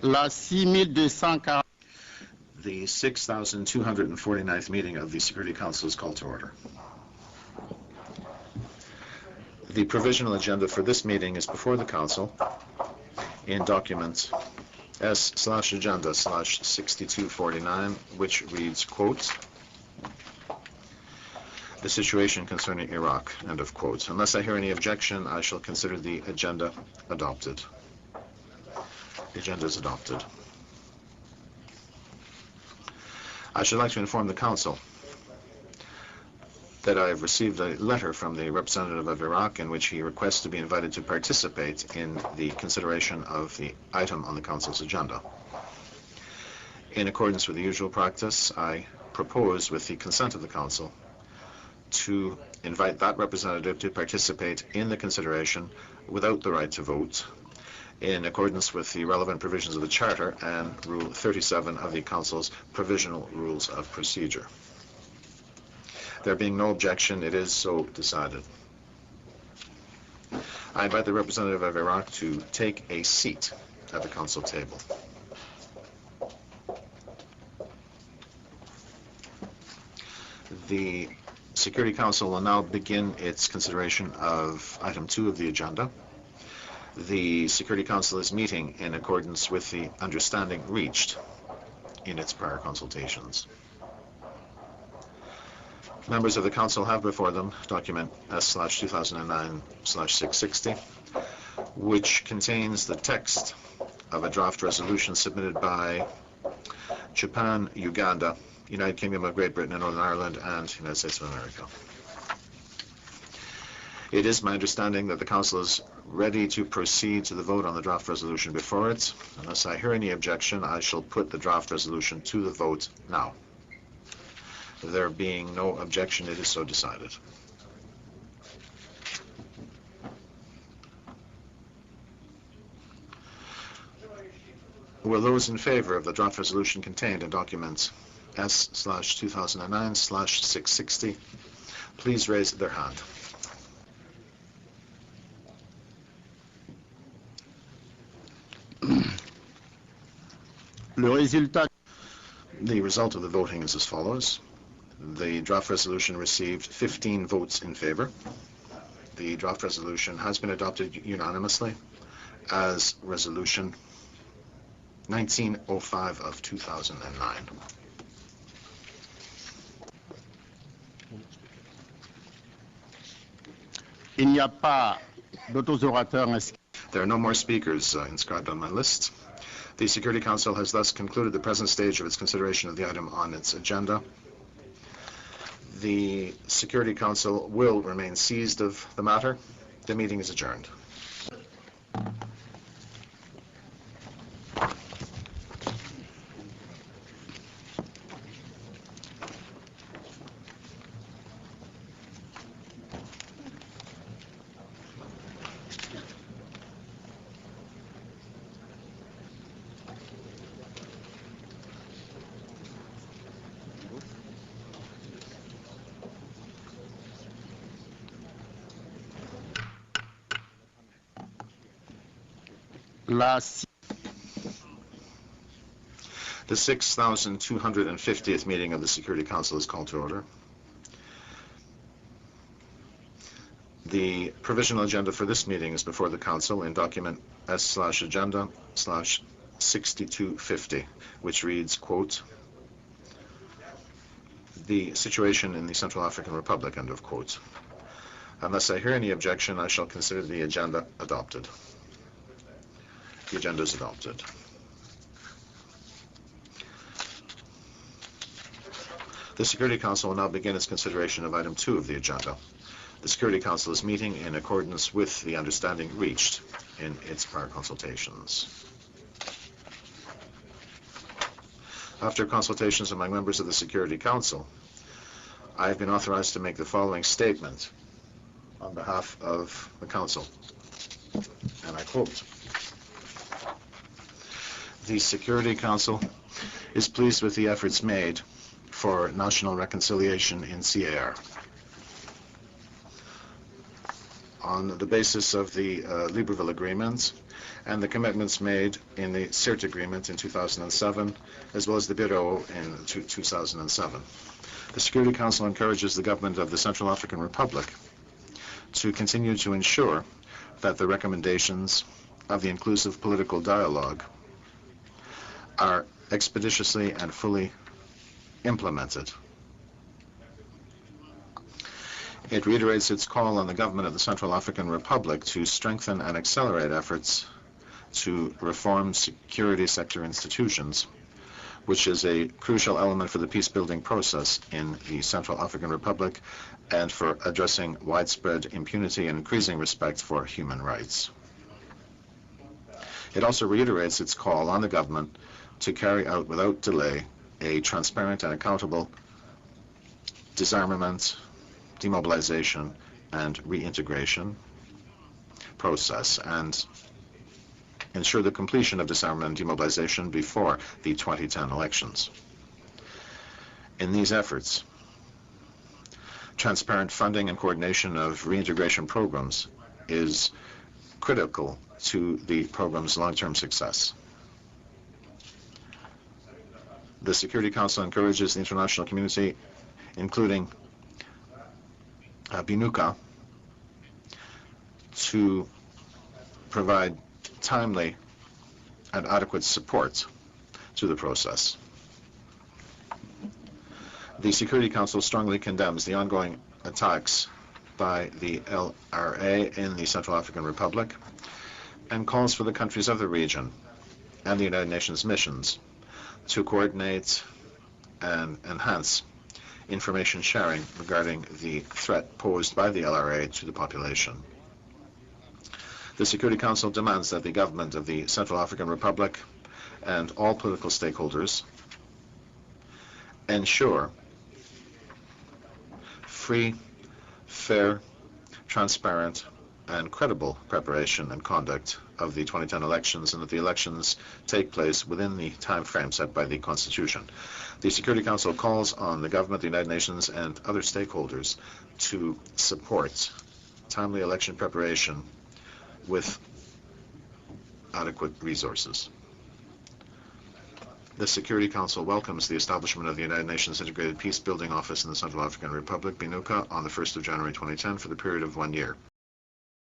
La 6240. The 6,249th meeting of the Security Council is called to order. The provisional agenda for this meeting is before the Council in document S/agenda/6249, which reads, quote, "The situation concerning Iraq," end of quote. Unless I hear any objection, I shall consider the agenda adopted. The agenda is adopted. I should like to inform the Council that I have received a letter from the representative of Iraq in which he requests to be invited to participate in the consideration of the item on the Council's agenda. In accordance with the usual practice, I propose, with the consent of the Council, to invite that representative to participate in the consideration without the right to vote, in accordance with the relevant provisions of the Charter and Rule 37 of the Council's Provisional Rules of Procedure. There being no objection, it is so decided. I invite the representative of Iraq to take a seat at the Council table. The Security Council will now begin its consideration of item 2 of the agenda. The Security Council is meeting in accordance with the understanding reached in its prior consultations. Members of the Council have before them document S/2009/660, which contains the text of a draft resolution submitted by Japan, Uganda, United Kingdom of Great Britain and Northern Ireland, and United States of America. It is my understanding that the Council is ready to proceed to the vote on the draft resolution before it. Unless I hear any objection, I shall put the draft resolution to the vote now. There being no objection, it is so decided. Will those in favor of the draft resolution contained in document S/2009/660 please raise their hand? The result of the voting is as follows. The draft resolution received 15 votes in favor. The draft resolution has been adopted unanimously as Resolution 1905 of 2009. Il n'y a pas d'autres orateurs inscrits. There are no more speakers inscribed on my list. The Security Council has thus concluded the present stage of its consideration of the item on its agenda. The Security Council will remain seized of the matter. The meeting is adjourned. The 6,250th meeting of the Security Council is called to order. The provisional agenda for this meeting is before the Council in document S/agenda/6250, which reads, quote, "The situation in the Central African Republic," end of quote. Unless I hear any objection, I shall consider the agenda adopted. The agenda is adopted. The Security Council will now begin its consideration of item 2 of the agenda. The Security Council is meeting in accordance with the understanding reached in its prior consultations. After consultations among members of the Security Council, I have been authorized to make the following statement on behalf of the Council, and I quote, "The Security Council is pleased with the efforts made for national reconciliation in CAR. on the basis of the Libreville Agreement and the commitments made in the CERT Agreement in 2007, as well as the Bureau in 2007. The Security Council encourages the government of the Central African Republic to continue to ensure that the recommendations of the inclusive political dialogue are expeditiously and fully implemented. It reiterates its call on the government of the Central African Republic to strengthen and accelerate efforts to reform security sector institutions, which is a crucial element for the peace-building process in the Central African Republic and for addressing widespread impunity and increasing respect for human rights. It also reiterates its call on the government to carry out without delay a transparent and accountable disarmament, demobilization, and reintegration process, and ensure the completion of disarmament and demobilization before the 2010 elections. In these efforts, transparent funding and coordination of reintegration programs is critical to the program's long-term success. The Security Council encourages the international community, including BINUCA, to provide timely and adequate support to the process. The Security Council strongly condemns the ongoing attacks by the LRA in the Central African Republic and calls for the countries of the region and the United Nations missions to coordinate and enhance information sharing regarding the threat posed by the LRA to the population. The Security Council demands that the government of the Central African Republic and all political stakeholders ensure free, fair, transparent, and credible preparation and conduct of the 2010 elections, and that the elections take place within the time frame set by the Constitution. The Security Council calls on the government, the United Nations, and other stakeholders to support timely election preparation with adequate resources. The Security Council welcomes the establishment of the United Nations Integrated Peace Building Office in the Central African Republic, BINUCA, on the 1st of January 2010 for the period of 1 year.